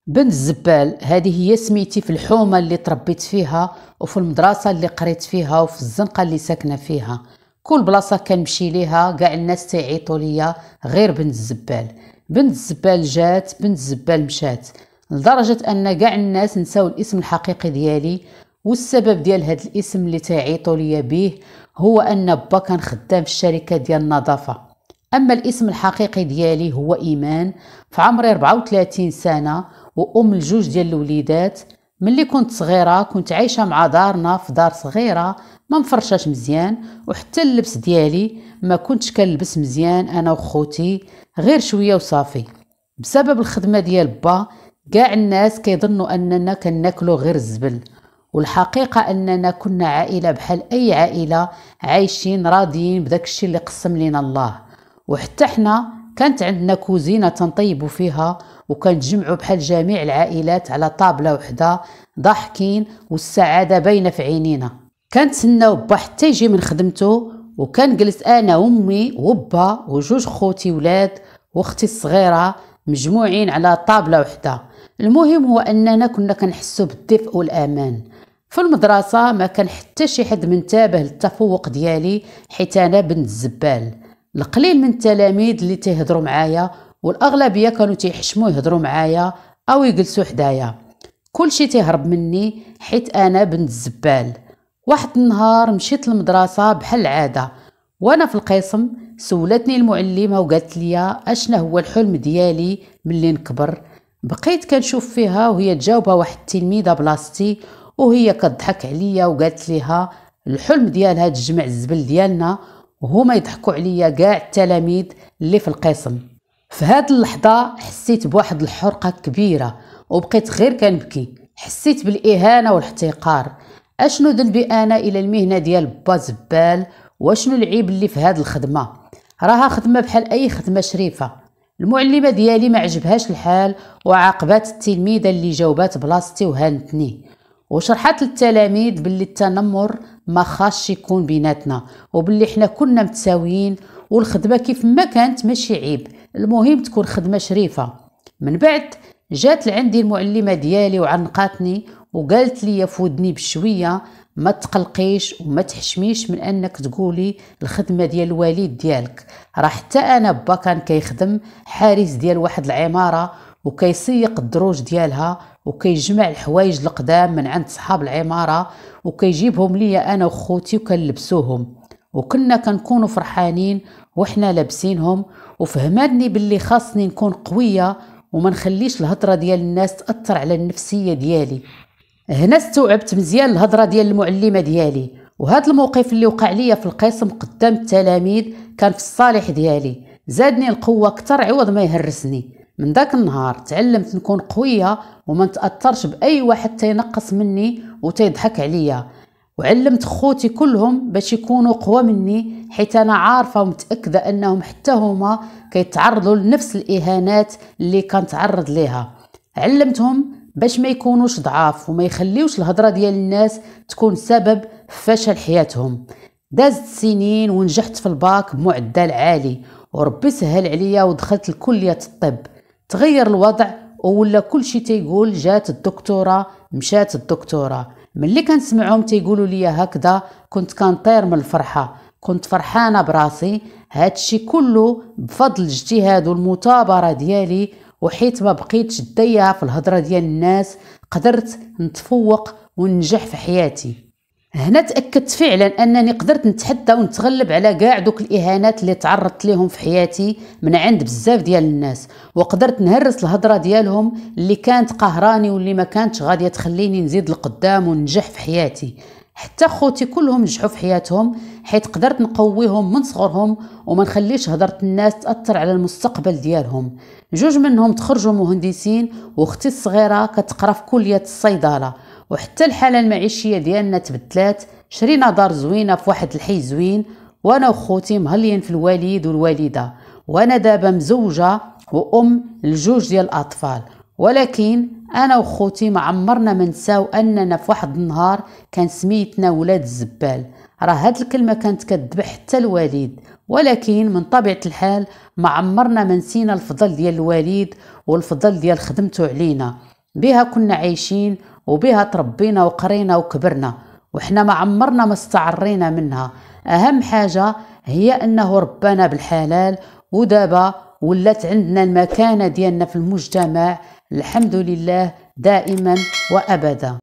بنت الزبال هذه هي سميتي في الحومة اللي تربيت فيها، وفي المدرسة اللي قريت فيها، وفي الزنقة اللي ساكنة فيها. كل بلاصة كنمشي ليها كاع الناس تيعيطوا ليا غير بنت الزبال. بنت الزبال جات، بنت الزبال مشات، لدرجة ان كاع الناس نساو الاسم الحقيقي ديالي. والسبب ديال هاد الاسم اللي تيعيطوا ليا به هو ان با كان خدام في الشركة ديال النظافة. اما الاسم الحقيقي ديالي هو ايمان. في عمري 34 سنة وام لجوج ديال الوليدات. ملي كنت صغيره كنت عايشه مع دارنا في دار صغيره ما مفرشاش مزيان، وحتى اللبس ديالي ما كنتش كنلبس مزيان انا وخوتي، غير شويه وصافي. بسبب الخدمه ديال با كاع الناس كيظنوا اننا كناكلوا غير الزبل، والحقيقه اننا كنا عائله بحال اي عائله، عايشين راضيين بداك الشيء اللي قسم لنا الله. وحتى حنا كانت عندنا كوزينه تنطيبوا فيها، وكنتجمعوا بحال جميع العائلات على طابله وحده ضاحكين والسعاده باينه في عينينا. كنتسناو با حتى يجي من خدمته، وكنجلس انا وامي وبا وجوج خوتي ولاد واختي الصغيره مجموعين على طابله وحده. المهم هو اننا كنا كنحسوا بالدفء والامان. في المدرسه ما كان حتى شي حد منتبه للتفوق ديالي، حيت انا بنت الزبال. القليل من التلاميذ اللي تيهضروا معايا، والاغلبيه كانوا تيحشموا يهضروا معايا او يجلسوا حدايا. كلشي تيهرب مني حيت انا بنت الزبال. واحد النهار مشيت للمدرسه بحال العاده، وانا في القسم سولتني المعلمه وقالت لي اشنا هو الحلم ديالي ملي نكبر. بقيت كنشوف فيها وهي تجاوبها واحد التلميذه بلاصتي، وهي كتضحك عليا وقالت ليها الحلم ديالها تجمع الزبل ديالنا، وهما يضحكوا عليا كاع التلاميذ اللي في القسم. في هاد اللحظة حسيت بواحد الحرقة كبيرة، وبقيت غير كنبكي. حسيت بالإهانة والاحتقار. أشنو ذنبي أنا إلى المهنة ديال با زبال؟ واشنو العيب اللي في هاد الخدمة؟ راها خدمة بحال أي خدمة شريفة. المعلمة ديالي ما عجبهاش الحال، وعاقبات التلميذة اللي جاوبات بلاصتي وهانتني، وشرحت للتلاميذ باللي التنمر ما خاصش يكون بيناتنا، وباللي حنا كنا متساويين، والخدمة كيف ما كانت ماشي عيب، المهم تكون خدمة شريفة. من بعد جات لعندي المعلمة ديالي وعنقاتني وقالت لي في ودني بشوية ما تقلقيش وما تحشميش من انك تقولي الخدمة ديال الوالد ديالك. راه حتى انا با كان كيخدم حارس ديال واحد العمارة، وكيسيق الدروج ديالها، وكيجمع الحوايج القدام من عند صحاب العمارة، وكيجيبهم ليا انا وخوتي وكنلبسوهم، وكنا كنكونوا فرحانين وحنا لابسينهم. وفهماني باللي خاصني نكون قوية وما نخليش الهضرة ديال الناس تأثر على النفسية ديالي. هنا استوعبت مزيان الهضرة ديال المعلمة ديالي. وهذا الموقف اللي وقع ليا في القسم قدام التلاميذ كان في الصالح ديالي، زادني القوة اكثر عوض ما يهرسني. من ذاك النهار تعلمت نكون قوية وما نتأثرش بأي واحد تينقص مني وتيضحك عليا، وعلمت خوتي كلهم باش يكونوا قوى مني، حيت انا عارفه ومتاكده انهم حتى هما كيتعرضوا لنفس الاهانات اللي كنتعرض ليها. علمتهم باش ما يكونوش ضعاف وما يخليوش الهضره ديال الناس تكون سبب في فشل حياتهم. دازت سنين ونجحت في الباك بمعدل عالي، وربي سهل عليا ودخلت لكليه الطب. تغير الوضع وولا كل شيء تيقول جات الدكتوره مشات الدكتوره. ملي كنسمعهم تيقولوا لي هكذا كنت كنطير من الفرحه، كنت فرحانه براسي. هادشي كله بفضل الاجتهاد والمثابره ديالي، وحيت ما بقيتش دايعه في الهضره ديال الناس قدرت نتفوق وننجح في حياتي. هنا تأكدت فعلا أنني قدرت نتحدى ونتغلب على كاع دوك الإهانات اللي تعرضت لهم في حياتي من عند بزاف ديال الناس، وقدرت نهرس الهضرة ديالهم اللي كانت قهراني واللي ما كانتش غادية تخليني نزيد لقدام وننجح في حياتي. حتى خوتي كلهم نجحوا في حياتهم، حيت قدرت نقويهم من صغرهم وما نخليش هضرة الناس تأثر على المستقبل ديالهم. جوج منهم تخرجوا مهندسين، واختي الصغيرة كتقرا في كلية الصيدلة. وحتى الحالة المعيشية ديالنا تبدلات، شرينا دار زوينة في واحد الحي زوين، وانا وخوتي مهليين في الوالد والوالدة، وانا دابا مزوجة وام لجوج ديال الاطفال. ولكن انا وخوتي ما عمرنا ما نساو اننا في واحد النهار كان سميتنا ولاد الزبال. راه هاد الكلمة كانت كتذبح حتى الوالد، ولكن من طبيعة الحال ما عمرنا ما نسينا الفضل ديال الوالد والفضل ديال خدمته علينا. بها كنا عايشين وبها تربينا وقرينا وكبرنا، وحنا ما عمرنا ما استعرينا منها. أهم حاجة هي أنه ربنا بالحلال، ودابا ولات عندنا المكانة ديالنا في المجتمع، الحمد لله دائما وأبدا.